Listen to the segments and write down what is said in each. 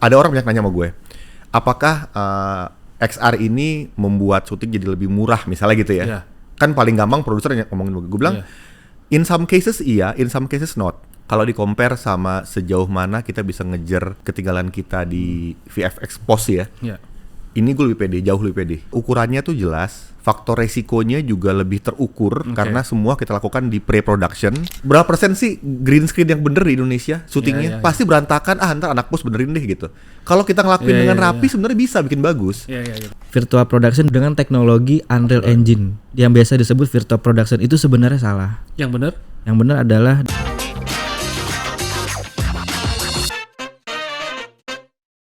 ada orang banyak nanya sama gue, apakah XR ini membuat syuting jadi lebih murah misalnya gitu ya? Kan paling gampang produser yang ngomongin gue bilang, in some cases iya, in some cases not. Kalau di-compare sama sejauh mana kita bisa ngejar ketinggalan kita di VFX post ya. Ini gue lebih pede, jauh lebih pede. Ukurannya tuh jelas, faktor resikonya juga lebih terukur karena semua kita lakukan di pre-production. Berapa persen sih green screen yang bener di Indonesia syutingnya? Pasti berantakan, ntar anak pos benerin deh gitu. Kalau kita ngelakuin dengan rapi sebenarnya bisa bikin bagus. Virtual production dengan teknologi Unreal Engine yang biasa disebut virtual production itu sebenarnya salah. Yang benar? Yang benar adalah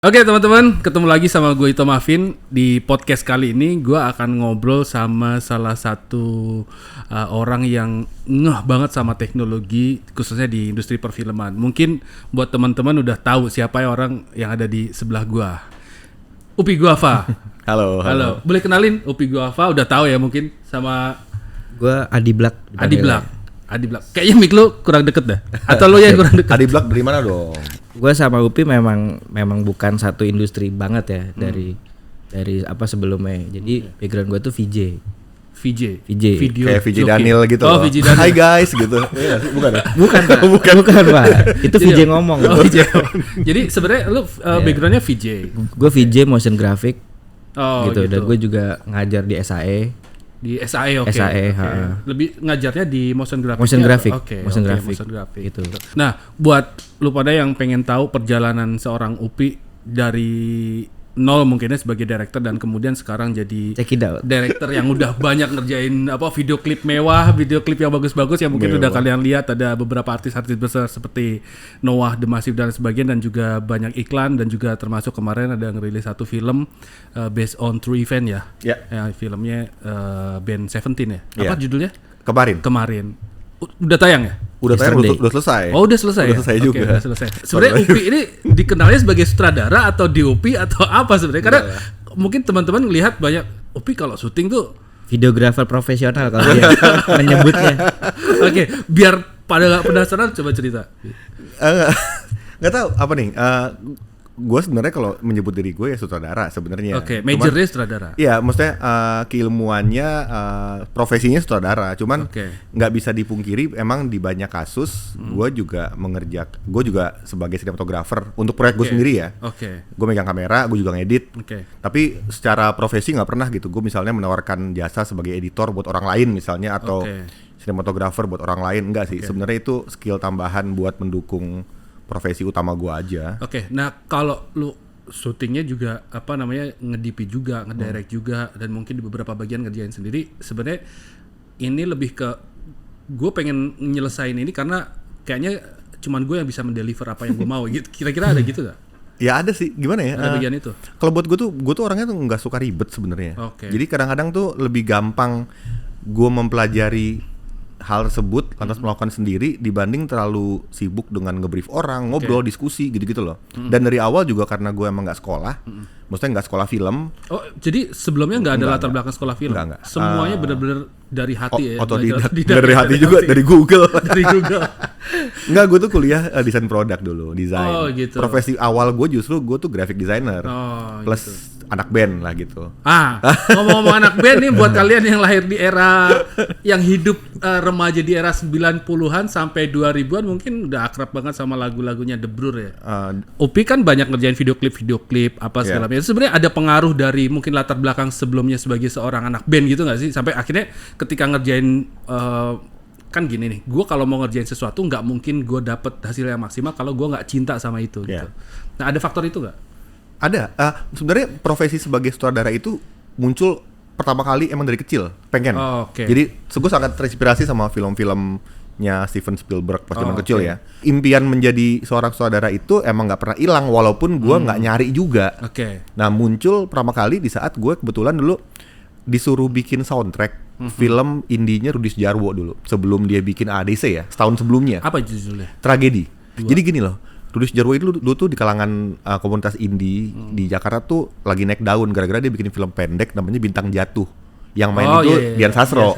Oke teman-teman, ketemu lagi sama gue Ito Mafin. Di podcast kali ini gue akan ngobrol sama salah satu orang yang ngeh banget sama teknologi, khususnya di industri perfilman. Mungkin buat teman-teman udah tahu siapa ya orang yang ada di sebelah gue. Upi Guava. Halo. Boleh kenalin Upi Guava, udah tahu ya mungkin sama gue Adi Black. Adi Black. Kayaknya mic lu kurang deket dah. Atau lu yang kurang deket? Adi Black dari mana dong? Gue sama Upi memang bukan satu industri banget ya dari apa sebelumnya. Jadi background gue tuh VJ. Video kayak VJ Daniel gitu. Oh, VJ Daniel. Hai guys gitu. Bukan ya? Bukan Pak. Itu VJ ngomong. Jadi sebenarnya lu backgroundnya VJ. Gue VJ motion graphic. Gitu. Dan gue juga ngajar di SAE. Di SAE, oke. SAE, lebih ngajarnya di motion graphic. Motion graphic. Motion graphic. Gitu. Nah, buat lu pada yang pengen tahu perjalanan seorang Upi dari nol mungkinnya sebagai director dan kemudian sekarang jadi director yang udah banyak ngerjain video klip mewah, video klip yang bagus-bagus yang mungkin udah kalian lihat. Ada beberapa artis-artis besar seperti Noah The Massive dan sebagainya, dan juga banyak iklan, dan juga termasuk kemarin ada ngerilis satu film based on true event ya. Filmnya band Seventeen ya. Apa judulnya? Kemarin. Udah tayang ya? Udah tayang, udah selesai. Oh, udah selesai. Udah selesai juga. Udah selesai. Sebenarnya Upi ini dikenalnya sebagai sutradara atau DOP atau apa sebenarnya? Karena mungkin teman-teman ngelihat banyak Upi kalau syuting tuh videographer profesional kalau dia menyebutnya. Oke, biar pada nggak penasaran coba cerita. Nggak tahu apa nih. Gue sebenarnya kalau menyebut diri gue ya sutradara sebenarnya. Oke, majornya sutradara. Iya, maksudnya keilmuannya profesinya sutradara. Cuman nggak bisa dipungkiri, emang di banyak kasus gue juga sebagai sinematografer untuk proyek gue sendiri ya. Gue megang kamera, gue juga ngedit. Tapi secara profesi nggak pernah gitu. Gue misalnya menawarkan jasa sebagai editor buat orang lain misalnya, atau sinematografer buat orang lain, enggak sih. Sebenarnya itu skill tambahan buat mendukung profesi utama gue aja. Nah kalau lu syutingnya juga ngedipi juga, ngedirect juga, dan mungkin di beberapa bagian ngerjain sendiri. Sebenarnya ini lebih ke gue pengen nyelesain ini karena kayaknya cuman gue yang bisa mendeliver apa yang gue mau gitu. Kira-kira ada gitu gak? Ya ada sih, gimana ya? Ada bagian itu. Kalau buat gue tuh orangnya tuh nggak suka ribet sebenarnya. Jadi kadang-kadang tuh lebih gampang gue mempelajari hal tersebut lantas melakukan sendiri dibanding terlalu sibuk dengan ngebrief orang, ngobrol, diskusi gitu-gitu loh. Dan dari awal juga karena gue emang nggak sekolah, maksudnya nggak sekolah film. Oh, jadi sebelumnya nggak ada latar belakang sekolah film? Enggak. Semuanya benar-benar dari hati ya? Dari hati juga, dari Google. Dari Google. Enggak, gue tuh kuliah desain produk dulu, desain. Oh gitu. Profesi awal gue tuh graphic designer. Plus gitu. Anak band lah gitu. Ngomong-ngomong anak band nih, buat kalian yang lahir di era yang hidup remaja di era 90-an sampai 2000-an mungkin udah akrab banget sama lagu-lagunya The Blur ya. Upi kan banyak ngerjain video klip apa segala macam. Sebenarnya ada pengaruh dari mungkin latar belakang sebelumnya sebagai seorang anak band gitu nggak sih? Sampai akhirnya ketika ngerjain kan gini nih, gue kalau mau ngerjain sesuatu nggak mungkin gue dapet hasil yang maksimal kalau gue nggak cinta sama itu gitu. Nah ada faktor itu nggak? Ada. Sebenarnya profesi sebagai sutradara itu muncul pertama kali emang dari kecil, pengen. Jadi gue sangat terinspirasi sama film-filmnya Steven Spielberg pas zaman kecil ya. Impian menjadi seorang sutradara itu emang nggak pernah hilang walaupun gue nggak nyari juga. Nah muncul pertama kali di saat gue kebetulan dulu disuruh bikin soundtrack film indinya Rudi Sudjarwo dulu sebelum dia bikin AADC ya, setahun sebelumnya. Apa judulnya? Tragedi. Jadi gini loh. Rudi Sudjarwo itu dulu tuh di kalangan komunitas indie di Jakarta tuh lagi naik daun gara-gara dia bikin film pendek namanya Bintang Jatuh. Yang main Dian Sastro.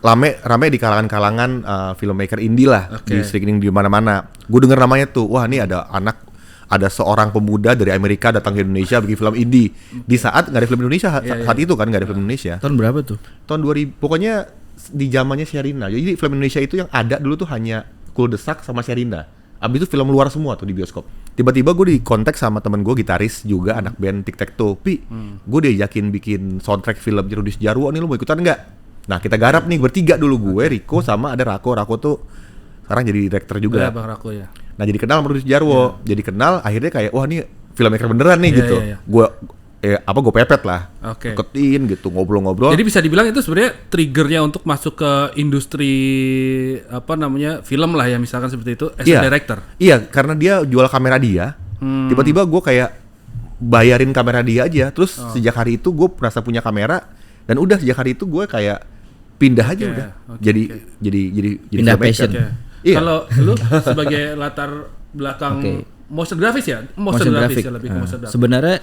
Rame di kalangan filmmaker indie lah, di screening di mana-mana. Gue denger namanya tuh, wah ini ada ada seorang pemuda dari Amerika datang ke Indonesia bikin film indie. Di saat nggak ada film Indonesia saat itu kan, nggak ada film Indonesia. Tahun berapa tuh? Tahun 2000, pokoknya di zamannya Sherina. Jadi film Indonesia itu yang ada dulu tuh hanya Kul Desak sama Sherina. Abis itu film luar semua tuh di bioskop. Tiba-tiba gue di kontak sama temen gue gitaris juga anak band Tic Tac Toe. Gue diajakin bikin soundtrack film Rudi Sudjarwo nih, lu mau ikutan nggak? Nah kita garap nih bertiga dulu, gue, Riko sama ada Rako. Rako tuh sekarang jadi director juga. Bang Rako ya. Nah jadi kenal sama Rudi Sudjarwo, jadi kenal akhirnya kayak wah ini filmmaker beneran nih gitu. Gue gue pepet lah, deketin gitu, ngobrol-ngobrol. Jadi bisa dibilang itu sebenarnya triggernya untuk masuk ke industri film lah ya, misalkan seperti itu as a director. Iya, karena dia jual kamera dia. Tiba-tiba gue kayak bayarin kamera dia aja. Terus sejak hari itu gue merasa punya kamera dan udah sejak hari itu gue kayak pindah aja udah. Jadi pindah passion. Iya. Kalau lu sebagai latar belakang motion grafis ya? Motion grafis ya, lebih ke motion grafis. Sebenarnya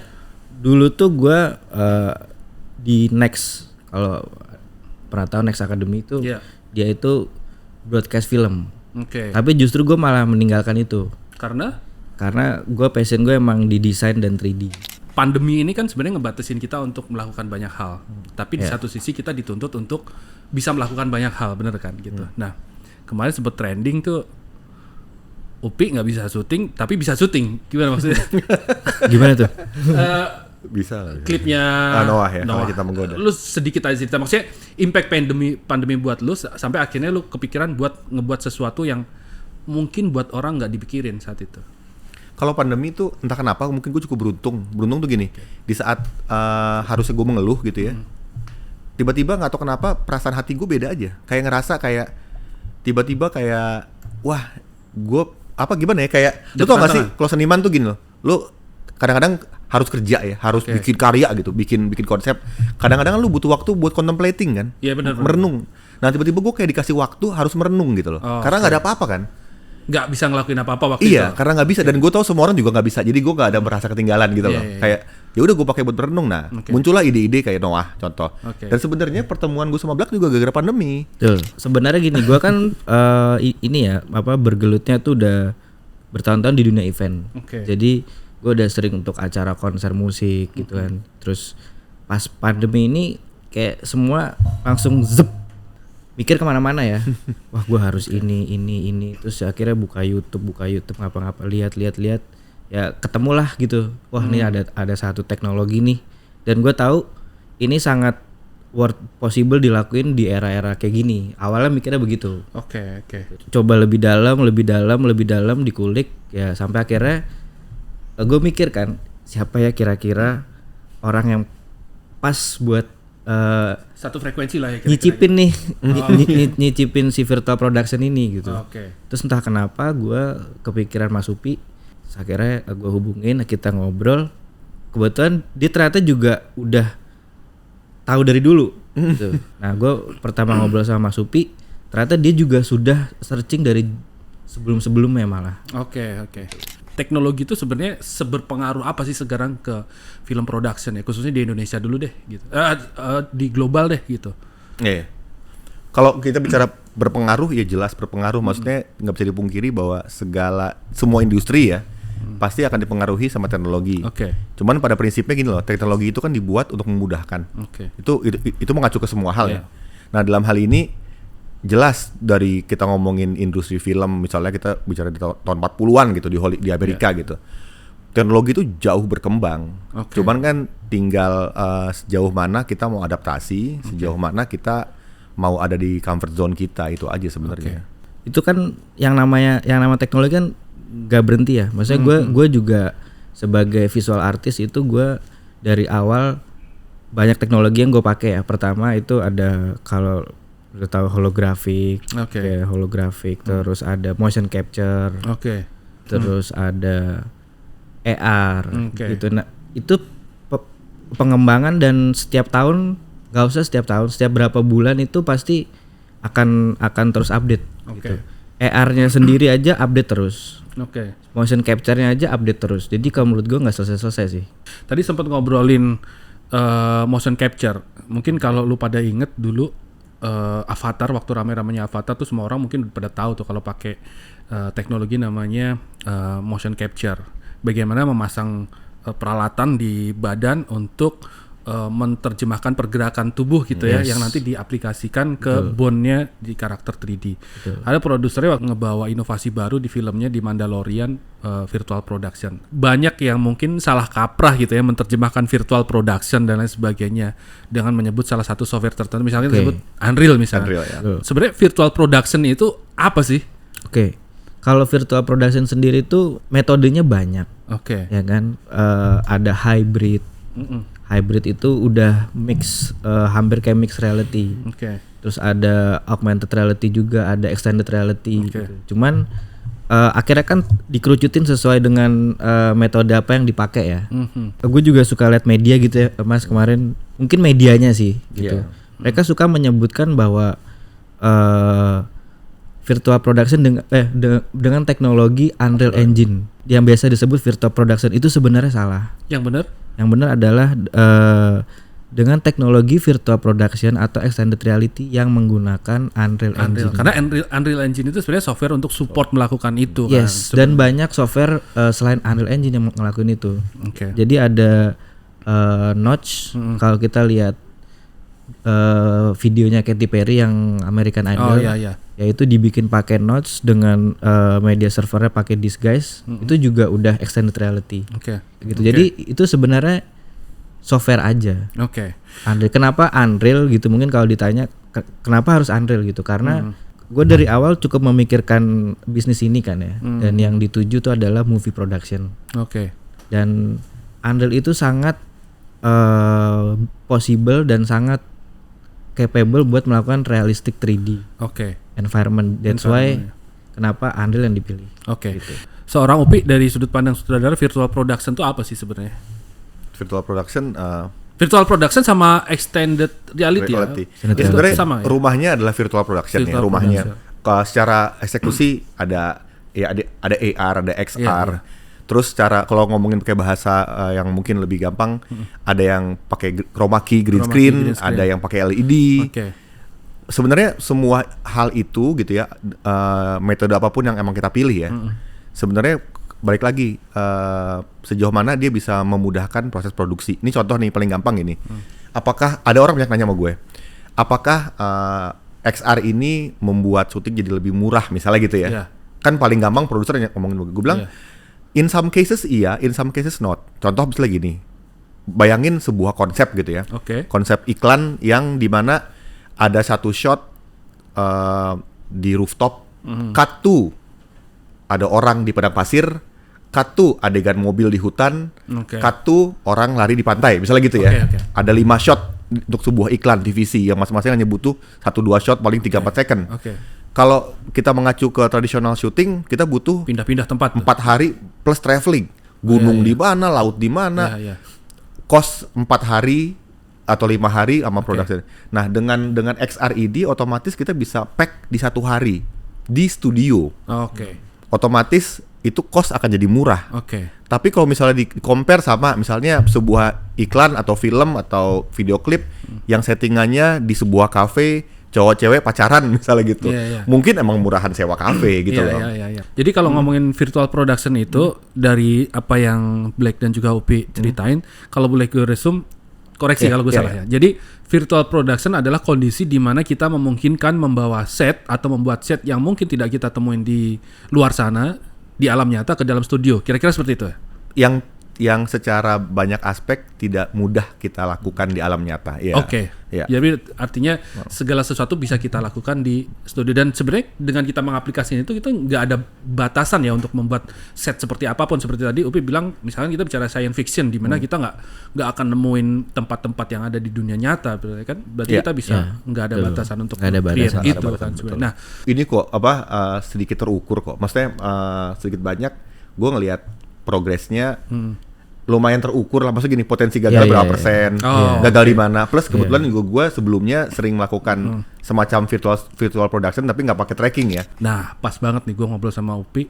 dulu tuh gue di Next, kalau pernah tahu Next Academy itu dia itu broadcast film. Tapi justru gue malah meninggalkan itu. Karena gue passion gue emang di desain dan 3D. Pandemi ini kan sebenarnya ngebatasin kita untuk melakukan banyak hal. Tapi di satu sisi kita dituntut untuk bisa melakukan banyak hal, bener kan gitu. Nah, kemarin sempet trending tuh Upi nggak bisa syuting tapi bisa syuting, gimana maksudnya? Gimana tuh? Bisa lah. Klipnya Noah ya, Noah Cinta Menggoda. Lu sedikit aja cerita, maksudnya impact pandemi buat lu sampai akhirnya lu kepikiran buat ngebuat sesuatu yang mungkin buat orang nggak dipikirin saat itu. Kalau pandemi itu entah kenapa mungkin gue cukup beruntung tuh gini, di saat harusnya gue mengeluh gitu ya, tiba-tiba nggak tahu kenapa perasaan hati gue beda aja, kayak ngerasa kayak tiba-tiba kayak wah gue apa gimana ya, kayak lu tau gak sih kalau seniman tuh gini loh, lu kadang-kadang harus kerja ya, harus bikin karya gitu, bikin konsep. Kadang-kadang lu butuh waktu buat contemplating kan, merenung. Nah tiba-tiba gue kayak dikasih waktu harus merenung gitu loh, karena nggak ada apa-apa kan. Nggak bisa ngelakuin apa-apa waktu itu. Iya, karena nggak bisa, dan gue tahu semua orang juga nggak bisa, jadi gue nggak ada merasa ketinggalan gitu loh. Kayak ya udah gue pakai buat berenung. Nah muncullah ide-ide kayak Noah contoh. Dan sebenarnya pertemuan gue sama Black juga gara-gara pandemi. Betul. Sebenarnya gini, gue kan ini ya bergelutnya tuh udah bertahun-tahun di dunia event. Jadi gue udah sering untuk acara konser musik gitu kan. Terus pas pandemi ini kayak semua langsung mikir kemana-mana ya. Wah gue harus ini. Terus akhirnya buka YouTube ngapa-ngapa, lihat. Ya ketemulah gitu. Wah ini ada satu teknologi nih. Dan gue tahu ini sangat possible dilakuin di era-era kayak gini. Awalnya mikirnya begitu. Oke. Coba lebih dalam dikulik ya, sampai akhirnya gue mikir kan, siapa ya kira-kira orang yang pas buat satu frekuensi lah ya nyicipin nih, nyicipin si virtual production ini gitu. Terus entah kenapa gue kepikiran Mas Upi, akhirnya gue hubungin, kita ngobrol. Kebetulan dia ternyata juga udah tahu dari dulu gitu. Nah gue pertama ngobrol sama Mas Upi, ternyata dia juga sudah searching dari sebelum-sebelumnya malah. Oke. Teknologi itu sebenarnya seberpengaruh apa sih sekarang ke film production ya, khususnya di Indonesia dulu deh gitu, di global deh gitu. Iya. Kalau kita bicara berpengaruh ya jelas berpengaruh, maksudnya nggak bisa dipungkiri bahwa semua industri ya pasti akan dipengaruhi sama teknologi. Cuman pada prinsipnya gini loh, teknologi itu kan dibuat untuk memudahkan. Itu mengacu ke semua hal ya. Nah dalam hal ini jelas dari kita ngomongin industri film, misalnya kita bicara di tahun 40-an gitu di Amerika gitu. Teknologi itu jauh berkembang. Cuman kan tinggal sejauh mana kita mau adaptasi, sejauh mana kita mau ada di comfort zone kita, itu aja sebenarnya. Itu kan yang nama teknologi kan gak berhenti ya. Maksudnya gue juga sebagai visual artist itu gue dari awal banyak teknologi yang gue pakai ya. Pertama itu ada, kalau udah tahu holographic, terus ada motion capture, terus ada AR, gitu. Nah itu pengembangan, dan setiap tahun, nggak usah setiap tahun, setiap berapa bulan itu pasti akan terus update. Gitu. AR-nya sendiri aja update terus. Motion capture-nya aja update terus. Jadi kalau menurut gue nggak selesai sih. Tadi sempat ngobrolin motion capture. Mungkin kalau lu pada inget dulu Avatar, waktu rame-ramenya Avatar tuh semua orang mungkin pada tahu tuh kalau pakai teknologi namanya motion capture. bagaimana memasang peralatan di badan untuk menerjemahkan pergerakan tubuh gitu ya, yang nanti diaplikasikan ke bone-nya di karakter 3D. Ada produsernya ngebawa inovasi baru di filmnya di Mandalorian, virtual production. Banyak yang mungkin salah kaprah gitu ya menerjemahkan virtual production dan lain sebagainya dengan menyebut salah satu software tertentu, misalnya disebut Unreal misalnya. Unreal, ya. Sebenarnya virtual production itu apa sih? Kalau virtual production sendiri itu metodenya banyak. Ya kan, ada hybrid. Hybrid itu udah mix, hampir kayak mixed reality. Terus ada augmented reality juga, ada extended reality. Gitu. Cuman akhirnya kan dikerucutin sesuai dengan metode apa yang dipakai ya. Gue juga suka lihat media gitu ya, Mas, kemarin. Mungkin medianya sih gitu. Mereka suka menyebutkan bahwa virtual production dengan teknologi Unreal Engine yang biasa disebut virtual production itu sebenarnya salah. Yang benar adalah dengan teknologi virtual production atau extended reality yang menggunakan Unreal Engine. Karena Unreal Engine itu sebenarnya software untuk support melakukan itu. Dan banyak software selain Unreal Engine yang ngelakuin itu. Jadi ada Notch. Kalau kita lihat videonya Katy Perry yang American Idol, yaitu dibikin pakai Notch dengan media servernya pakai Disguise, itu juga udah extended reality. Gitu. Jadi itu sebenarnya software aja. Unreal. Kenapa Unreal gitu? Mungkin kalau ditanya kenapa harus Unreal gitu? Karena gue dari awal cukup memikirkan bisnis ini kan ya, dan yang dituju tuh adalah movie production. Dan Unreal itu sangat possible dan sangat capable buat melakukan realistic 3D environment. That's why kenapa Unreal yang dipilih. Gitu. Seorang Upi dari sudut pandang sutradara, virtual production itu apa sih sebenarnya? Virtual production sama extended reality. Ya, sebenarnya sama, rumahnya adalah virtual production ya. Rumahnya secara eksekusi ada AR, ada XR. Terus cara kalau ngomongin pakai bahasa yang mungkin lebih gampang, ada yang pakai chroma key, green screen, ada yang pakai LED. Sebenarnya semua hal itu gitu ya, metode apapun yang emang kita pilih ya. Sebenarnya balik lagi sejauh mana dia bisa memudahkan proses produksi. Ini contoh nih paling gampang ini. Apakah ada orang banyak nanya sama gue, apakah XR ini membuat syuting jadi lebih murah misalnya gitu ya? Kan paling gampang produser ngomongin gue bilang. In some cases iya, in some cases not. Contoh misalnya gini, bayangin sebuah konsep gitu ya, konsep iklan yang dimana ada satu shot di rooftop, cut to ada orang di padang pasir, cut to adegan mobil di hutan, cut to orang lari di pantai, misalnya gitu ya. Ada 5 shot untuk sebuah iklan TVC yang masing-masing hanya butuh 1-2 shot paling 3-4 second. Kalau kita mengacu ke tradisional syuting, kita butuh pindah-pindah tempat 4 hari plus traveling, gunung di mana, laut di mana, kos 4 hari atau 5 hari sama production. Nah dengan XR-ID otomatis kita bisa pack di 1 hari di studio. Otomatis itu cost akan jadi murah. Tapi kalau misalnya di compare sama misalnya sebuah iklan atau film atau video klip yang settingannya di sebuah cafe, cowok cewek pacaran misalnya gitu, mungkin emang murahan sewa kafe gitu loh. Jadi kalau ngomongin virtual production itu dari apa yang Black dan juga Upi ceritain, kalau boleh gue resume, koreksi kalau gue salah ya. Jadi virtual production adalah kondisi di mana kita memungkinkan membawa set atau membuat set yang mungkin tidak kita temuin di luar sana di alam nyata ke dalam studio. Kira-kira seperti itu ya? Yang secara banyak aspek tidak mudah kita lakukan di alam nyata. Jadi artinya segala sesuatu bisa kita lakukan di studio, dan sebenarnya dengan kita mengaplikasikan itu kita nggak ada batasan ya untuk membuat set seperti apapun. Seperti tadi Upi bilang, misalkan kita bicara science fiction di mana kita nggak akan nemuin tempat-tempat yang ada di dunia nyata, kan? Berarti kita bisa nggak ada batasan untuk create itu kan. Nah, ini kok sedikit terukur kok. Maksudnya sedikit banyak gue ngelihat progresnya lumayan terukur lah, maksudnya gini, potensi gagal berapa persen, gagal di mana. Plus kebetulan juga gue sebelumnya sering melakukan semacam virtual production tapi nggak pakai tracking ya. Nah pas banget nih gue ngobrol sama Upi,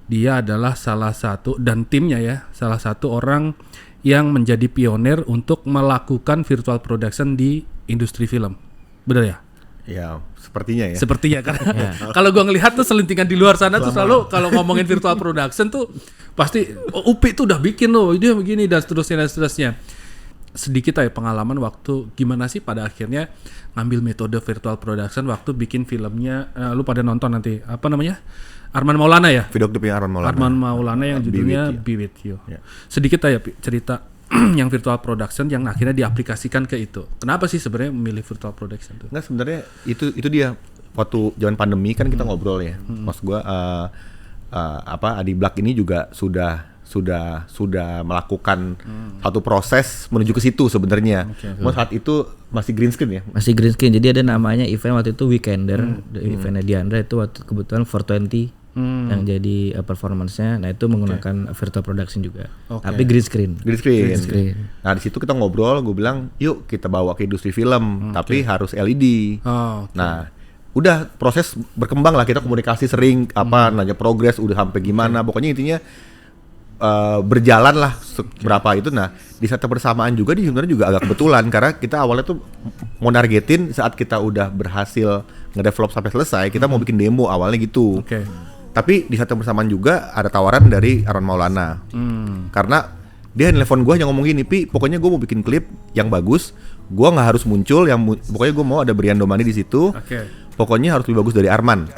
dia adalah salah satu, dan timnya ya, salah satu orang yang menjadi pionir untuk melakukan virtual production di industri film, benar ya? Ya, sepertinya ya. Sepertinya karena kalau gua ngelihat tuh selintingan di luar sana tuh selalu kalau ngomongin virtual production tuh pasti UPI tuh udah bikin loh, ini begini dan seterusnya. Sedikit aja pengalaman waktu gimana sih pada akhirnya ngambil metode virtual production waktu bikin filmnya, lu pada nonton nanti apa namanya? Arman Maulana ya? Video klipnya Arman Maulana yang judulnya Be With You. Yeah. Sedikit aja cerita yang virtual production yang akhirnya diaplikasikan ke itu. Kenapa sih sebenarnya memilih virtual production tuh? Nggak, sebenarnya itu dia waktu zaman pandemi kan kita ngobrol ya. Maksud gua Adi Black ini juga sudah melakukan satu proses menuju ke situ sebenarnya. Saat itu masih green screen ya. Masih green screen. Jadi ada namanya event waktu itu Weekender, eventnya Diandra itu waktu kebetulan 420 yang jadi performance-nya. Nah itu menggunakan virtual production juga. Tapi green screen. Green screen. Nah di situ kita ngobrol, gue bilang yuk kita bawa ke industri film, tapi harus LED. Nah udah proses berkembang lah, kita komunikasi sering nanya progres udah sampai gimana. Pokoknya intinya berjalan lah berapa itu. Nah di saat bersamaan juga sebenarnya juga agak kebetulan karena kita awalnya tuh mau nargetin saat kita udah berhasil ngedevelop sampai selesai, kita mau bikin demo awalnya gitu. Tapi di saat bersamaan juga ada tawaran dari Arman Maulana karena dia nelfon gue yang ngomong gini, Pi pokoknya gue mau bikin klip yang bagus, gue nggak harus muncul, pokoknya gue mau ada Brian Domani di situ. Pokoknya harus lebih bagus dari Arman,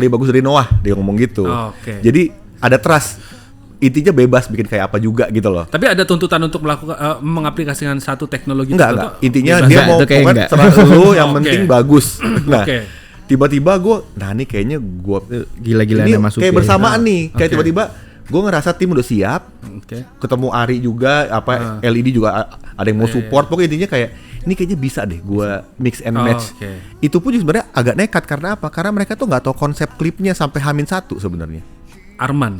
lebih bagus dari Noah, dia ngomong gitu. Jadi ada trust. Intinya bebas bikin kayak apa juga gitu loh. Tapi ada tuntutan untuk melakukan mengaplikasikan satu teknologi enggak. Intinya dia mau pokoknya serah lu yang penting bagus. Nah, tiba-tiba gue, ini kayaknya gue gila-gilaan masuk kayak bersamaan nih. Kayak tiba-tiba gue ngerasa tim udah siap. Ketemu Ari juga, LED juga ada yang mau support. Pokoknya intinya kayak ini kayaknya bisa deh gue mix and match. Itu pun sebenarnya agak nekat karena apa? Karena mereka tuh nggak tahu konsep klipnya sampai H-1 sebenarnya. Arman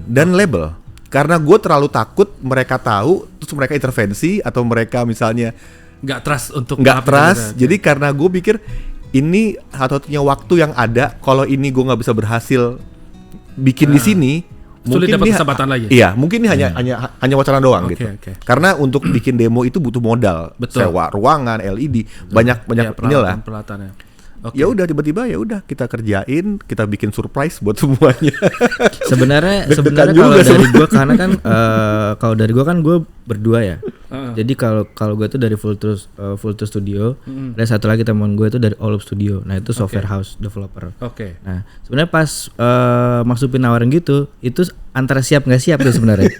dan label. Karena gue terlalu takut mereka tahu terus mereka intervensi atau mereka misalnya nggak trust. Jadi karena gue pikir ini satu-satunya waktu yang ada. Kalau ini gue nggak bisa berhasil bikin di sini, sulit dapat kesempatan lagi. Iya, mungkin ini hanya wacana doang gitu. Karena untuk bikin demo itu butuh modal, sewa ruangan, LED, banyak inilah. Ya udah tiba-tiba ya udah kita kerjain, kita bikin surprise buat semuanya. Sebenarnya kalau dari gue karena kan kalau dari gue kan gue berdua ya. Jadi kalau gue tuh dari Full Truth Studio, ada satu lagi teman gue itu dari Olup Studio. Nah itu software house developer. Nah sebenarnya pas Mas Supin nawarin gitu, itu antara siap nggak siap tuh sebenarnya.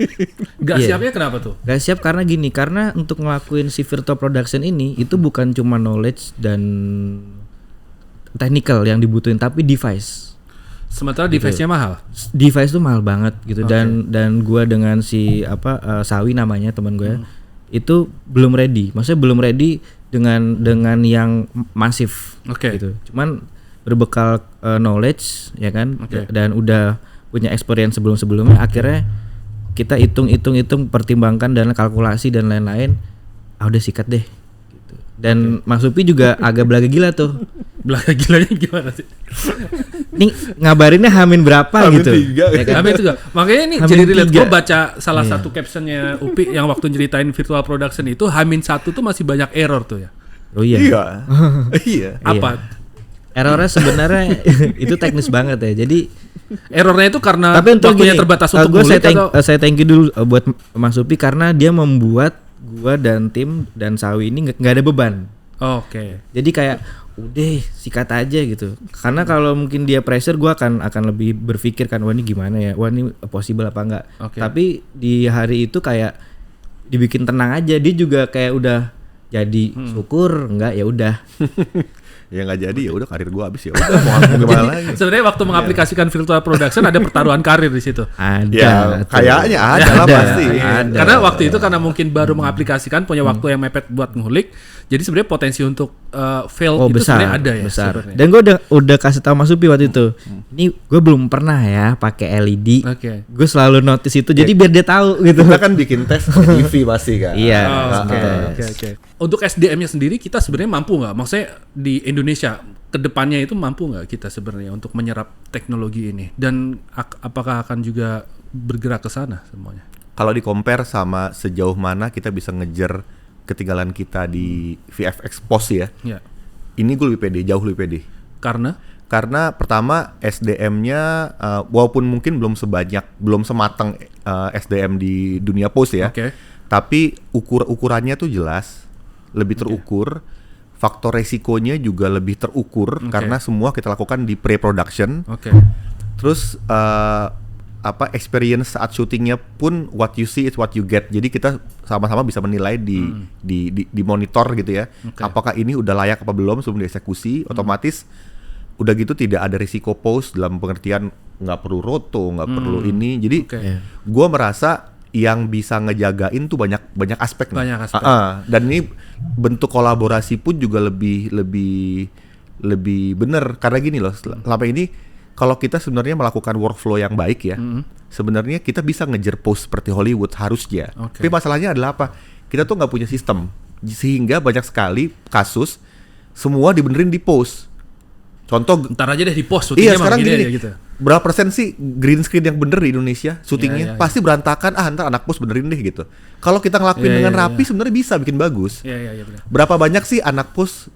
Nggak siapnya kenapa tuh? Nggak siap karena gini, karena untuk ngelakuin si virtual production ini itu bukan cuma knowledge dan technical yang dibutuhin, tapi device. Sementara device-nya mahal. Device tuh mahal banget gitu. Dan gua dengan si Sawi namanya teman gue itu belum ready. Maksudnya belum ready dengan yang masif gitu. Cuman berbekal knowledge ya kan, dan udah punya experience sebelumnya, akhirnya kita hitung pertimbangkan dan kalkulasi dan lain-lain. Udah sikat deh. Dan Mas Supi juga agak belaga gila tuh. Belaga gilanya gimana sih? Nih ngabarinnya Hamin berapa Hamin gitu. 3, ya kan? Hamin 3. Makanya ini Hamin jadi relate. Gue baca salah satu captionnya Upi yang waktu nyeritain virtual production itu Hamin 1 tuh masih banyak error tuh ya. Oh iya. Iya. Apa? Errornya sebenarnya itu teknis banget ya. Jadi errornya itu karena waktunya terbatas untuk ngulik saya thank you dulu buat Mas Upi karena dia membuat gua dan tim dan Sawi ini nggak ada beban. Jadi kayak udah sikat aja gitu. Karena kalau mungkin dia pressure, gua akan lebih berpikir kan, wah ini gimana ya, wah ini possible apa enggak. Tapi di hari itu kayak dibikin tenang aja. Dia juga kayak udah jadi syukur enggak ya udah. Ya nggak jadi ya udah, karir gua habis ya udah, mau gimana lagi. Sebenarnya waktu mengaplikasikan virtual production ada pertaruhan karir di situ. Ada. Ya, kayaknya ada lah pasti. Ada. Karena waktu itu karena mungkin baru mengaplikasikan, punya waktu yang mepet buat ngulik. Jadi sebenarnya potensi untuk fail itu sebenarnya ada ya. Besar. Dan gua udah kasih tahu Mas Supi waktu itu. Ini gue belum pernah ya pakai LED. Gue selalu notice itu. Jadi biar dia tahu gitu. Kita kan bikin tes TV pasti kan. Iya. Oke. Untuk SDM-nya sendiri kita sebenarnya mampu nggak? Maksudnya di Indonesia kedepannya itu mampu nggak kita sebenarnya untuk menyerap teknologi ini? Dan apakah akan juga bergerak ke sana semuanya? Kalau di compare sama sejauh mana kita bisa ngejar ketinggalan kita di VFX post ya. Ini gue lebih pede, jauh lebih pede. Karena pertama SDM-nya walaupun mungkin belum sematang SDM di dunia post ya. Tapi ukurannya tuh jelas, lebih terukur. Faktor resikonya juga lebih terukur karena semua kita lakukan di pre-production. Terus experience saat syutingnya pun what you see is what you get. Jadi kita sama-sama bisa menilai di monitor gitu ya. Apakah ini udah layak apa belum sebelum dieksekusi. Otomatis udah gitu tidak ada risiko post dalam pengertian nggak perlu roto, nggak perlu ini. Jadi gue merasa yang bisa ngejagain tuh banyak aspek. Dan ini bentuk kolaborasi pun juga lebih bener karena gini loh. Selama ini kalau kita sebenarnya melakukan workflow yang baik ya, sebenarnya kita bisa ngejar post seperti Hollywood harusnya. Tapi masalahnya adalah apa? Kita tuh nggak punya sistem, sehingga banyak sekali kasus semua dibenerin di post. Contoh, ntar aja deh di post. Iya sekarang gini, gitu. Berapa persen sih green screen yang bener di Indonesia syutingnya? Pasti berantakan. Ntar anak post benerin deh gitu. Kalau kita ngelakuin dengan rapi sebenarnya bisa bikin bagus. Benar. Berapa banyak sih anak post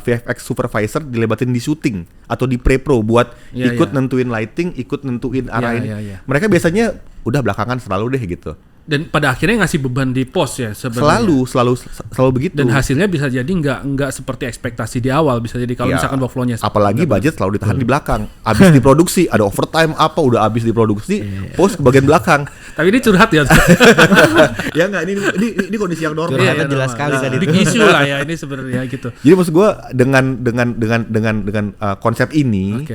VFX supervisor dilebatin di syuting atau di pre-pro buat ikut nentuin lighting, ikut nentuin arah ini. Mereka biasanya udah belakangan selalu deh gitu. Dan pada akhirnya ngasih beban di post ya sebenarnya. Selalu begitu. Dan hasilnya bisa jadi nggak seperti ekspektasi di awal. Bisa jadi kalau misalkan workflow-nya. Apalagi budget selalu ditahan di belakang. Abis diproduksi, ada overtime udah abis diproduksi, post ke bagian belakang. Tapi ini curhat ya. Ya nggak, ini kondisi yang normal. Curhatnya jelas sekali tadi. Big issue lah ya ini sebenarnya gitu. Jadi maksud gue dengan konsep ini.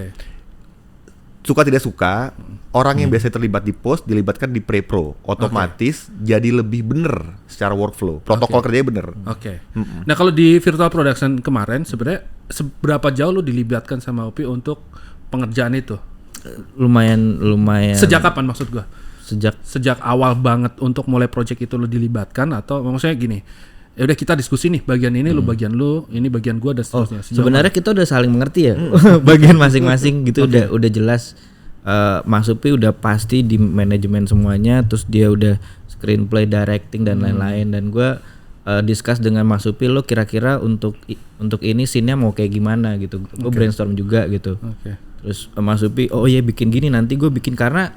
Suka tidak suka, orang yang biasanya terlibat di post dilibatkan di pre-pro, otomatis jadi lebih bener secara workflow, protokol kerjanya bener. Nah kalau di virtual production kemarin sebenarnya seberapa jauh lu dilibatkan sama Upi untuk pengerjaan itu? Lumayan. Sejak kapan maksud gua? Sejak awal banget untuk mulai project itu lu dilibatkan atau maksudnya gini? Ya udah kita diskusi nih bagian ini lu bagian lu, ini bagian gua dan seterusnya. Sebenarnya kita udah saling mengerti ya. Bagian masing-masing gitu udah jelas. Mas Upi udah pasti di manajemen semuanya, terus dia udah screenplay, directing dan lain-lain, dan gua discuss dengan Mas Upi lo kira-kira untuk ini scene-nya mau kayak gimana gitu. Gua brainstorm juga gitu. Terus Mas Upi bikin gini, nanti gue bikin karena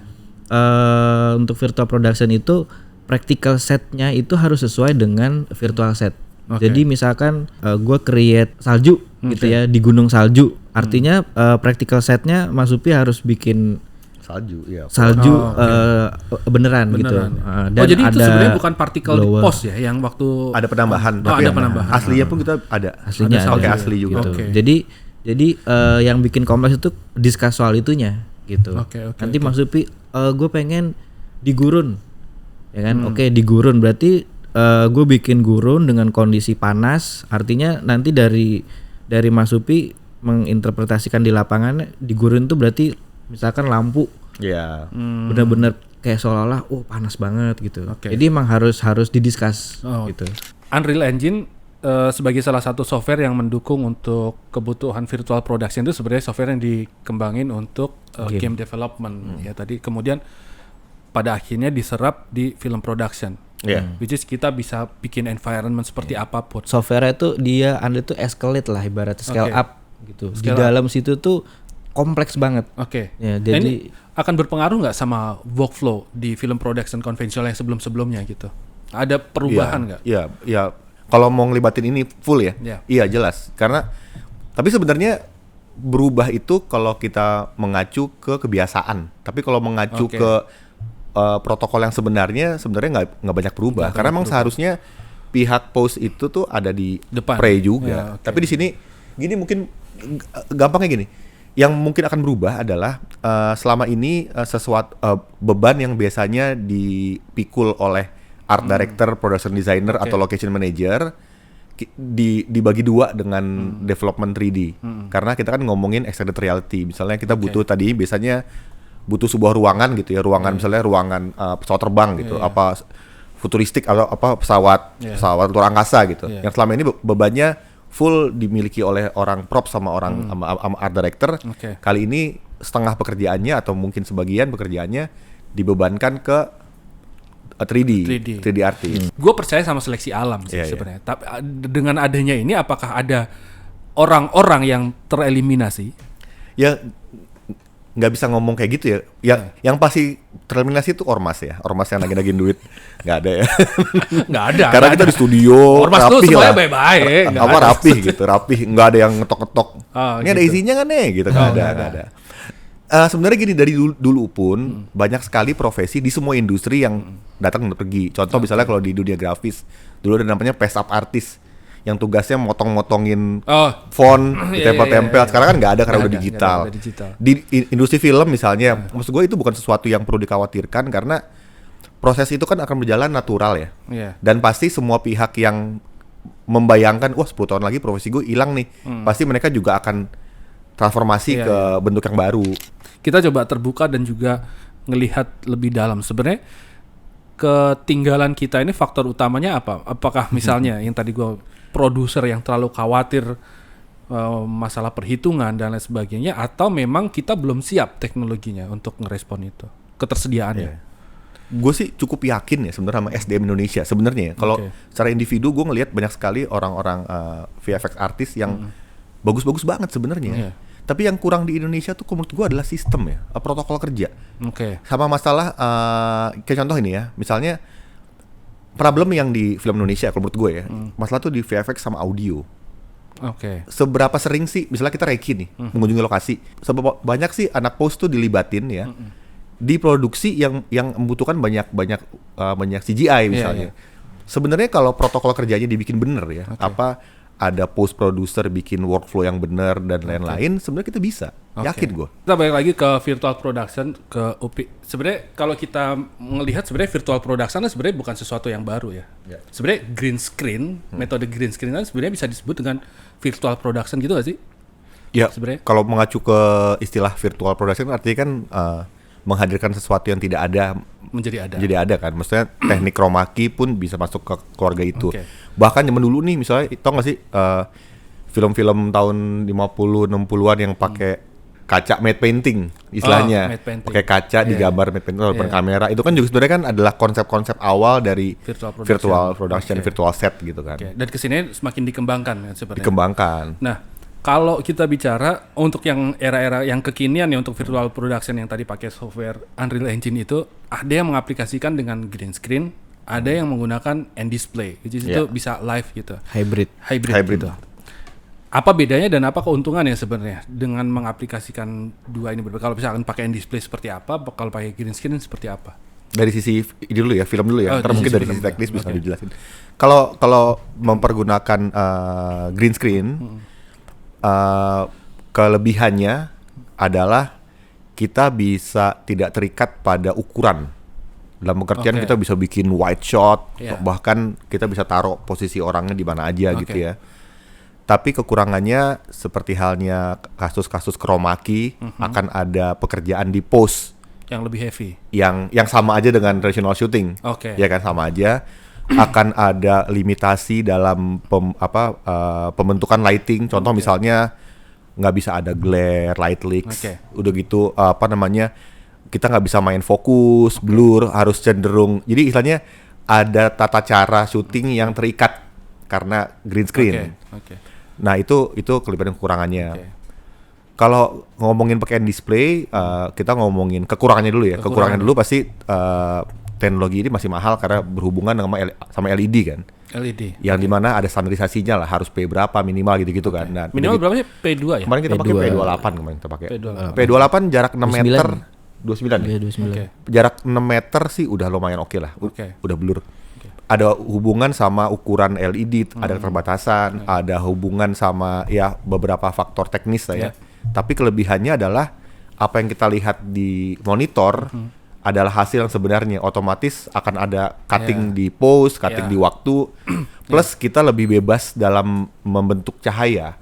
untuk virtual production itu practical setnya itu harus sesuai dengan virtual set. Jadi misalkan gue create salju gitu ya di gunung salju, artinya practical setnya Mas Upi harus bikin salju beneran gitu. Dan jadi itu sebenarnya bukan partikel di post ya, yang waktu ada penambahan. Ada penambahan. Aslinya pun kita ada. Aslinya ada asli juga. Gitu. Jadi yang bikin kompleks itu discuss soal itunya gitu. Nanti Mas Upi gue pengen di gurun. Ya kan, di gurun berarti gue bikin gurun dengan kondisi panas, artinya nanti dari Mas Upi menginterpretasikan di lapangan di gurun itu berarti misalkan lampu, benar-benar kayak seolah-olah panas banget gitu. Jadi emang harus didiskus gitu. Unreal Engine sebagai salah satu software yang mendukung untuk kebutuhan virtual production itu sebenarnya software yang dikembangin untuk game development ya tadi, kemudian pada akhirnya diserap di film production, which is kita bisa bikin environment seperti apapun. Software itu dia itu escalate lah ibaratnya, scale up gitu. Di dalam situ tuh kompleks banget. Ya, jadi ini akan berpengaruh nggak sama workflow di film production konvensional yang sebelum-sebelumnya gitu? Ada perubahan nggak? Iya. Kalau mau ngelibatin ini full ya, iya jelas. Karena tapi sebenarnya berubah itu kalau kita mengacu ke kebiasaan. Tapi kalau mengacu ke protokol yang sebenarnya nggak banyak berubah, karena memang seharusnya pihak post itu tuh ada di depan pre juga. Tapi di sini gini, mungkin gampangnya gini, yang mungkin akan berubah adalah selama ini sesuatu beban yang biasanya dipikul oleh art director, production designer atau location manager dibagi dua dengan development 3D. Karena kita kan ngomongin extended reality, misalnya kita butuh tadi biasanya butuh sebuah ruangan gitu ya, misalnya ruangan pesawat terbang gitu, apa futuristik atau apa pesawat luar angkasa gitu. Yang selama ini bebannya full dimiliki oleh orang prop sama orang sama art director. Kali ini setengah pekerjaannya atau mungkin sebagian pekerjaannya dibebankan ke 3D artist. Gue percaya sama seleksi alam sih sebenarnya. Tapi dengan adanya ini apakah ada orang-orang yang tereliminasi? Ya nggak bisa ngomong kayak gitu ya. Yang pasti tereliminasi itu ormas ya. Ormas yang nagih-nagihin duit. Nggak ada ya. Nggak ada. Karena kita di studio ormas tuh semuanya baik-baik. Rapih gitu, rapih. Nggak ada yang ngetok-ngetok. Ini ada isinya kan nih gitu. Nggak ada. Sebenarnya gini, dari dulu pun banyak sekali profesi di semua industri yang datang dan pergi. Contoh misalnya kalau di dunia grafis, dulu ada namanya paste up artist yang tugasnya motong-motongin font, ditempel-tempel. Sekarang kan nggak ada karena udah digital. Di industri film misalnya, maksud gue itu bukan sesuatu yang perlu dikhawatirkan karena proses itu kan akan berjalan natural ya. Dan pasti semua pihak yang membayangkan, wah 10 tahun lagi profesi gue hilang nih, pasti mereka juga akan transformasi ke bentuk yang baru. Kita coba terbuka dan juga ngelihat lebih dalam. Sebenarnya ketinggalan kita ini faktor utamanya apa? Apakah misalnya yang tadi gue produser yang terlalu khawatir masalah perhitungan dan lain sebagainya, atau memang kita belum siap teknologinya untuk ngerespon itu, ketersediaannya? Gue sih cukup yakin ya sebenarnya sama SDM Indonesia sebenarnya. Kalau secara individu gue ngelihat banyak sekali orang-orang VFX artis yang bagus-bagus banget sebenarnya. Tapi yang kurang di Indonesia tuh menurut gue adalah sistem ya, protokol kerja. Sama masalah kayak contoh ini ya, misalnya problem yang di film Indonesia kalau menurut gue ya, masalah tuh di VFX sama audio. Seberapa sering sih misalnya kita reki nih mengunjungi lokasi, seberapa banyak sih anak post tuh dilibatin ya di produksi yang membutuhkan banyak CGI misalnya. Sebenarnya kalau protokol kerjanya dibikin bener ya, ada post producer bikin workflow yang benar dan lain-lain, sebenarnya kita bisa. Yakin gue. Kita balik lagi ke virtual production, ke UPI. Sebenarnya kalau kita melihat sebenarnya virtual production sebenarnya bukan sesuatu yang baru ya. Sebenarnya green screen, metode green screen kan sebenarnya bisa disebut dengan virtual production gitu gak sih? Ya, sebenarnya kalau mengacu ke istilah virtual production artinya kan menghadirkan sesuatu yang tidak ada menjadi ada kan. Maksudnya teknik chroma key pun bisa masuk ke keluarga itu. Bahkan zaman dulu nih misalnya, tau gak sih film-film tahun 50-60an yang pakai kaca matte painting istilahnya. Pakai kaca digambar matte painting depan kamera. Itu kan juga sebenarnya kan adalah konsep-konsep awal dari virtual production, virtual set gitu kan. Dan kesini semakin dikembangkan kan sebenarnya. Dikembangkan. Nah, kalau kita bicara untuk yang era-era yang kekinian ya, untuk virtual production yang tadi pakai software Unreal Engine itu, ada yang mengaplikasikan dengan green screen, ada yang menggunakan end display, which is itu bisa live gitu. Hybrid gitu. Apa bedanya dan apa keuntungannya sebenarnya dengan mengaplikasikan dua ini berbeda? Kalau misalkan pakai end display seperti apa, kalau pakai green screen seperti apa? Dari sisi ini dulu ya, film dulu ya, karena mungkin dari sisi teknis bisa dijelasin. Kalau mempergunakan green screen, kelebihannya adalah kita bisa tidak terikat pada ukuran. Dalam pengertian kita bisa bikin wide shot, bahkan kita bisa taruh posisi orangnya di mana aja gitu ya. Tapi kekurangannya seperti halnya kasus-kasus chroma key, akan ada pekerjaan di post yang lebih heavy, yang sama aja dengan traditional shooting, ya kan, sama aja. Akan ada limitasi dalam pembentukan lighting. Contoh misalnya nggak bisa ada glare, light leaks, udah gitu kita nggak bisa main fokus, blur, harus cenderung. Jadi istilahnya ada tata cara syuting yang terikat karena green screen. Nah itu kelebihan kekurangannya. Kalau ngomongin pakai display, kita ngomongin kekurangannya dulu ya. Kekurangannya dulu pasti teknologi ini masih mahal karena berhubungan sama LED kan. LED. Yang dimana ada standarisasinya lah, harus P berapa minimal gitu-gitu kan. Nah, minimal berapa sih? P2 ya? Kemarin kita pakai P28 kemarin kita pakai. P28 jarak 6 meter. 29 ya? 29. Jarak 6 meter sih udah lumayan oke lah. Udah blur. Ada hubungan sama ukuran LED, ada keterbatasan, ada hubungan sama ya beberapa faktor teknis lah ya. Tapi kelebihannya adalah apa yang kita lihat di monitor adalah hasil yang sebenarnya. Otomatis akan ada cutting di pose, cutting di waktu, plus kita lebih bebas dalam membentuk cahaya.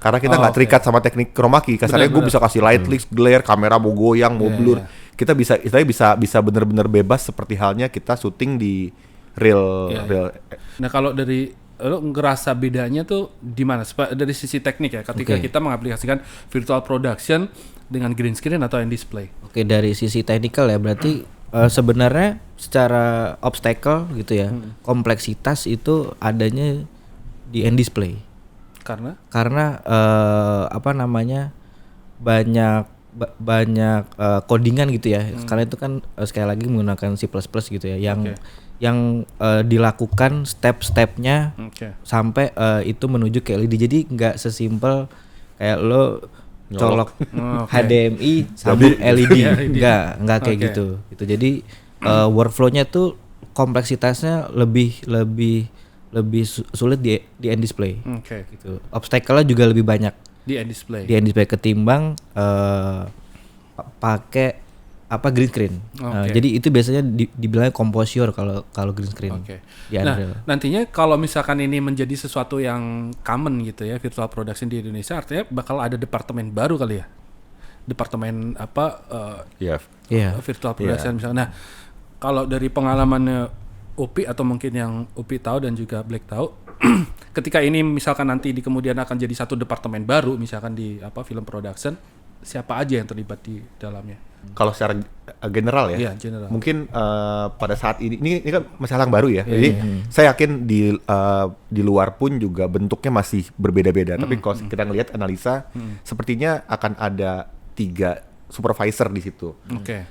Karena kita nggak terikat sama teknik chroma key. Kasarnya gue bisa kasih light leaks, glare, kamera mau goyang, mau blur. Kita bisa benar-benar bebas seperti halnya kita syuting di real. Nah kalau dari lo ngerasa bedanya tuh di mana? Dari sisi teknik ya, ketika kita mengaplikasikan virtual production dengan green screen atau end display. Dari sisi teknikal ya, berarti sebenarnya secara obstacle gitu ya, kompleksitas itu adanya di end display. Karena apa namanya banyak codingan gitu ya. Karena itu kan sekali lagi menggunakan C++ gitu ya, yang dilakukan step-stepnya sampai itu menuju ke LED. Jadi nggak sesimpel kayak lo colok HDMI sambung LED, nggak kayak gitu. Jadi workflow-nya tuh kompleksitasnya lebih sulit di end display. Gitu. Obstacle-nya juga lebih banyak di end display ketimbang pakai green screen. Jadi itu biasanya dibilang composure kalau green screen. Di Unreal. Nah, nantinya kalau misalkan ini menjadi sesuatu yang common gitu ya, virtual production di Indonesia, artinya bakal ada departemen baru kali ya. Departemen virtual production misalnya. Nah, kalau dari pengalamannya Upi atau mungkin yang Upi tahu dan juga Black tahu, ketika ini misalkan nanti di kemudian akan jadi satu departemen baru misalkan di film production, siapa aja yang terlibat di dalamnya? Kalau secara general ya, general. Mungkin pada saat ini kan masalah yang baru ya. Jadi saya yakin di luar pun juga bentuknya masih berbeda-beda. Tapi kalau kita ngelihat analisa, sepertinya akan ada 3 supervisor di situ.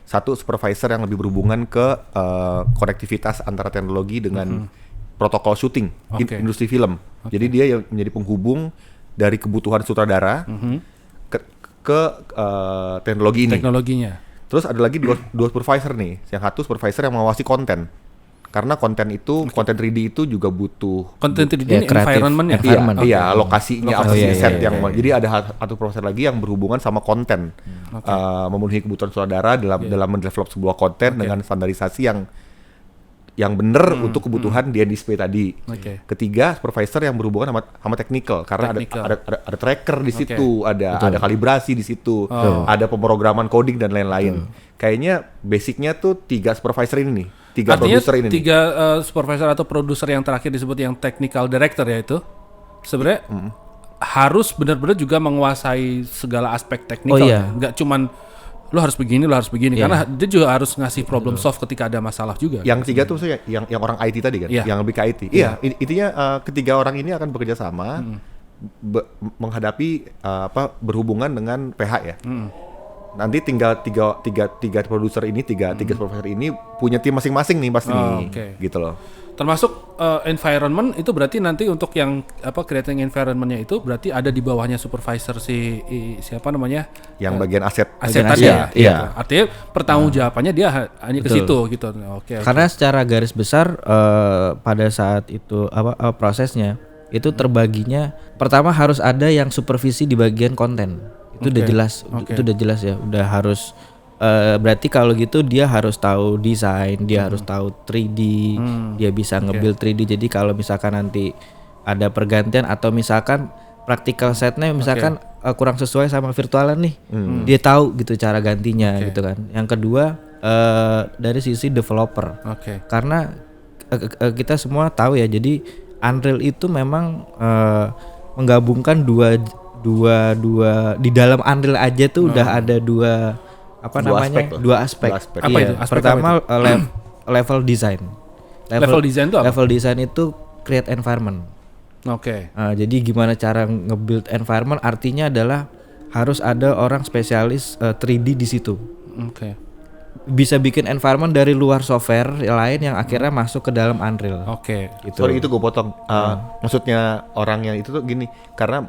Satu supervisor yang lebih berhubungan ke konektivitas antara teknologi dengan protokol syuting industri film. Jadi dia yang menjadi penghubung dari kebutuhan sutradara ke teknologi ini. Teknologinya. Terus ada lagi dua supervisor nih. Yang satu supervisor yang mengawasi konten. Karena konten itu, konten 3D itu juga butuh konten 3D environment-nya. Iya, lokasinya, set yang jadi ada satu supervisor lagi yang berhubungan sama konten. Memenuhi kebutuhan sutradara dalam mendevelop sebuah konten dengan standarisasi yang benar untuk kebutuhan di display tadi. Ketiga, supervisor yang berhubungan sama technical karena ada tracker di situ, ada kalibrasi di situ, ada pemrograman coding dan lain-lain. Kayaknya basicnya tuh 3 supervisor ini nih. 3 produser ini. 3 supervisor atau produser yang terakhir disebut yang technical director ya itu. Sebenarnya harus benar-benar juga menguasai segala aspek teknikal. Enggak cuman lo harus begini karena dia juga harus ngasih problem solve ketika ada masalah juga. Yang 3 tuh maksudnya yang orang IT tadi kan, yang lebih ke IT. Intinya ketiga orang ini akan bekerja sama menghadapi berhubungan dengan PH ya. Nanti tinggal tiga produser ini, tiga supervisor ini punya tim masing-masing nih pasti gitu loh. Termasuk environment itu berarti nanti untuk yang creating environment-nya itu berarti ada di bawahnya supervisor siapa namanya? Yang bagian aset tadi ya. Iya. Artinya pertanggungjawabannya dia hanya ke situ gitu. Karena secara garis besar pada saat itu prosesnya itu terbaginya pertama harus ada yang supervisi di bagian konten. Itu udah jelas, itu udah jelas ya, udah harus berarti kalau gitu dia harus tahu desain, dia harus tahu 3D, dia bisa nge-build 3D. Jadi kalau misalkan nanti ada pergantian atau misalkan practical setnya misalkan kurang sesuai sama virtualan nih, dia tahu gitu cara gantinya gitu kan. Yang kedua dari sisi developer, karena kita semua tahu ya, jadi Unreal itu memang menggabungkan dua di dalam Unreal aja tuh udah ada dua aspek. Apa itu? Pertama level design. Level design itu apa? Level design itu create environment. Jadi gimana cara nge-build environment, artinya adalah harus ada orang spesialis 3D di situ. Bisa bikin environment dari luar software lain yang akhirnya masuk ke dalam Unreal. Gitu. Sorry itu gue potong. Maksudnya orang yang itu tuh gini, karena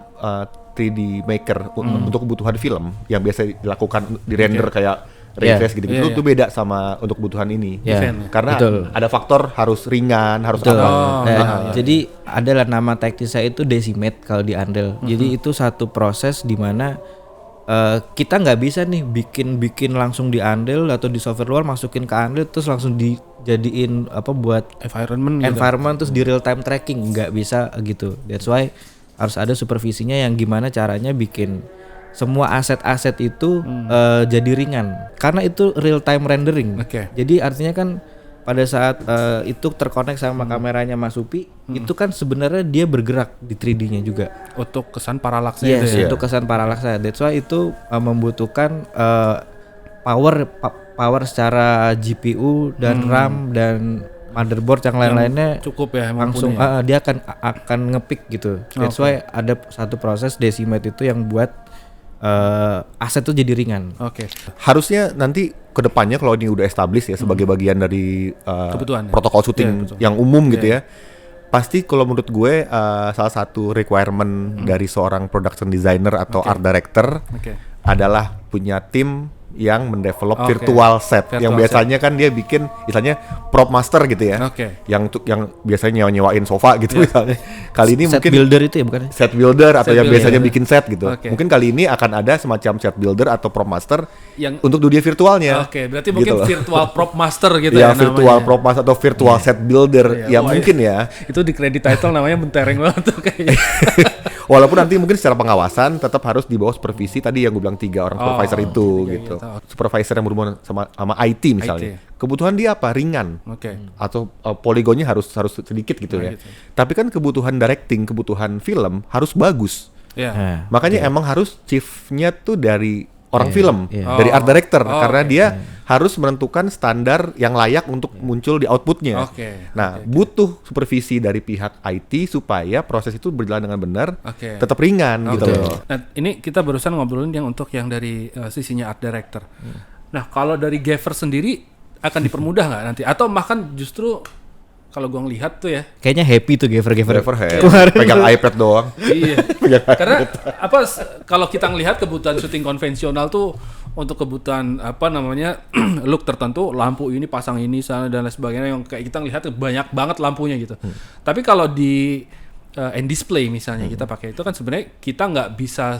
3D maker untuk kebutuhan film yang biasa dilakukan di render kayak ray trace gitu itu beda sama untuk kebutuhan ini. Karena ada faktor harus ringan, harus jadi adalah nama teknisnya itu decimate kalau di Unreal. Jadi itu satu proses di mana kita nggak bisa nih bikin langsung di Unreal atau di software luar masukin ke Unreal terus langsung dijadiin buat environment terus di real time tracking, nggak bisa gitu. That's why harus ada supervisinya yang gimana caranya bikin semua aset-aset itu jadi ringan karena itu real time rendering. Jadi artinya kan pada saat itu terkonek sama kameranya Mas Upi, itu kan sebenarnya dia bergerak di 3D-nya juga untuk kesan paralaksnya. Untuk kesan paralaksnya. That's why itu membutuhkan power secara GPU dan RAM dan motherboard yang lain-lainnya cukup ya langsung dia akan ngepick gitu. That's why ada satu proses Decimate itu yang buat aset itu jadi ringan. Harusnya nanti kedepannya kalau ini udah established ya sebagai bagian dari protokol syuting yang umum gitu ya. Pasti kalau menurut gue salah satu requirement dari seorang production designer atau art director adalah punya tim yang mendevelop virtual set yang biasanya kan dia bikin misalnya prop master gitu ya, yang biasanya nyewain sofa gitu misalnya. Kali ini set mungkin builder itu ya bukan? Set builder atau yang biasanya bikin set gitu. Mungkin kali ini akan ada semacam set builder atau prop master yang untuk dunia virtualnya. Berarti mungkin gitu virtual prop master gitu ya virtual namanya. Prop master atau virtual set builder mungkin ya. Itu di credit title namanya mentereng banget tuh kayaknya. Walaupun nanti mungkin secara pengawasan tetap harus di bawah supervisi tadi yang gue bilang 3 orang supervisor itu gitu. Supervisor yang berhubungan sama IT misalnya. Kebutuhan dia apa? Ringan. Atau poligonnya harus sedikit gitu ya. Tapi kan kebutuhan directing, kebutuhan film harus bagus. Makanya emang harus chiefnya tuh dari orang film, dari art director karena dia harus menentukan standar yang layak untuk muncul di outputnya. Butuh supervisi dari pihak IT supaya proses itu berjalan dengan benar, tetap ringan gitu loh. Nah, ini kita barusan ngobrolin yang untuk yang dari sisinya art director. Nah, kalau dari Gaffer sendiri akan dipermudah nggak nanti? Atau bahkan justru kalau gue ngelihat tuh ya kayaknya happy tuh Gaffer pegang iPad doang. Iya. Karena kalau kita ngelihat kebutuhan syuting konvensional tuh untuk kebutuhan look tertentu, lampu ini pasang ini sana dan lain sebagainya yang kayak kita ngelihat banyak banget lampunya gitu. Tapi kalau di end display misalnya kita pakai itu kan sebenarnya kita nggak bisa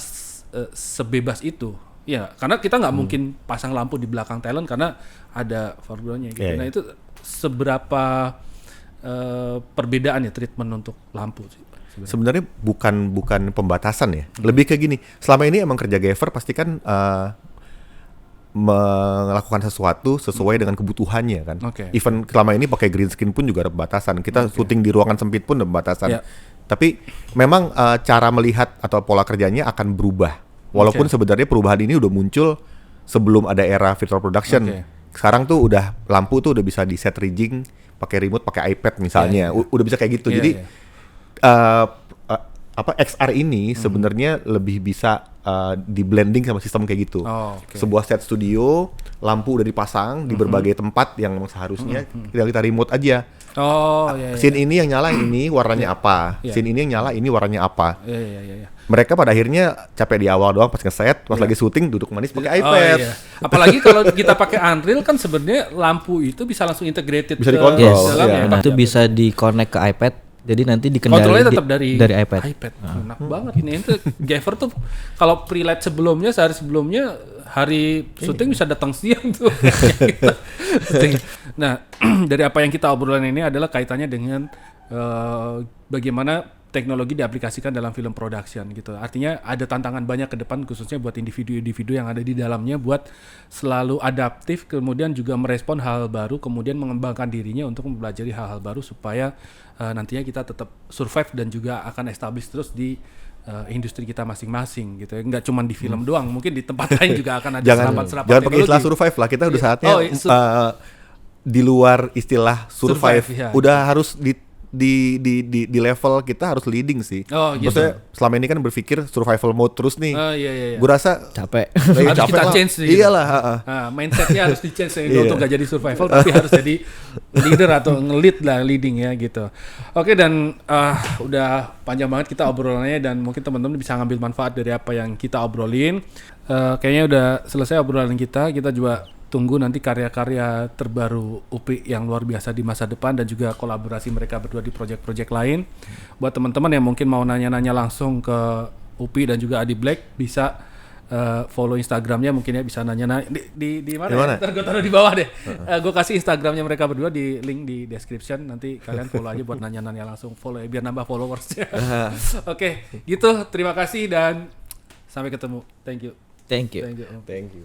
sebebas itu. Ya, karena kita nggak mungkin pasang lampu di belakang talent karena ada foreground-nya gitu. Nah, itu seberapa perbedaan ya treatment untuk lampu sih? Sebenarnya bukan pembatasan ya. Lebih kayak gini. Selama ini emang kerja Gaffer pasti kan melakukan sesuatu sesuai dengan kebutuhannya kan. Even selama ini pakai green screen pun juga ada pembatasan. Kita syuting di ruangan sempit pun ada pembatasan. Tapi memang cara melihat atau pola kerjanya akan berubah. Walaupun sebenarnya perubahan ini udah muncul sebelum ada era virtual production. Sekarang tuh udah lampu tuh udah bisa di set rigging pakai remote, pakai iPad misalnya, udah bisa kayak gitu. Jadi XR ini sebenarnya lebih bisa di blending sama sistem kayak gitu. Sebuah set studio, lampu udah dipasang di berbagai tempat yang seharusnya kita remote aja. Scene ini yang nyala ini warnanya apa? Scene ini yang nyala ini warnanya apa? Mereka pada akhirnya capek di awal doang pas ngeset, pas lagi syuting duduk manis pakai iPad. Apalagi kalau kita pakai Unreal kan sebenarnya lampu itu bisa langsung integrated bisa dikontrol. Itu bisa di-connect ke iPad. Jadi nanti kontrolnya tetap dari iPad. Enak banget ini. Itu Gaffer tuh kalau pre-light sebelumnya, sehari sebelumnya, hari syuting bisa datang siang tuh. Nah, dari apa yang kita obrolin ini adalah kaitannya dengan bagaimana teknologi diaplikasikan dalam film production gitu. Artinya ada tantangan banyak ke depan khususnya buat individu-individu yang ada di dalamnya buat selalu adaptif, kemudian juga merespon hal baru, kemudian mengembangkan dirinya untuk mempelajari hal-hal baru supaya nantinya kita tetap survive dan juga akan establish terus di industri kita masing-masing gitu ya. Nggak cuma di film doang, mungkin di tempat lain juga akan ada serapan-serapan jangan pakai istilah survive lah, kita udah saatnya di luar istilah survive. Udah harus di level kita harus leading sih. Maksudnya selama ini kan berpikir survival mode terus nih. Gue rasa capek. Harus kita change nih. Iyalah. Mindsetnya harus di change untuk gak jadi survival tapi harus jadi leader atau nge-lead lah, leading ya gitu. Oke, dan udah panjang banget kita obrolannya dan mungkin teman-teman bisa ngambil manfaat dari apa yang kita obrolin. Kayaknya udah selesai obrolan kita juga tunggu nanti karya-karya terbaru UPI yang luar biasa di masa depan dan juga kolaborasi mereka berdua di proyek-proyek lain. Buat teman-teman yang mungkin mau nanya-nanya langsung ke UPI dan juga Adi Black bisa follow Instagramnya, mungkin ya bisa nanya-nanya di mana? Ntar gue taruh di bawah deh. Gue kasih Instagramnya mereka berdua di link di description. Nanti kalian follow aja buat nanya-nanya langsung. Follow ya biar nambah followersnya. Oke, gitu. Terima kasih dan sampai ketemu. Thank you. Thank you. Thank you.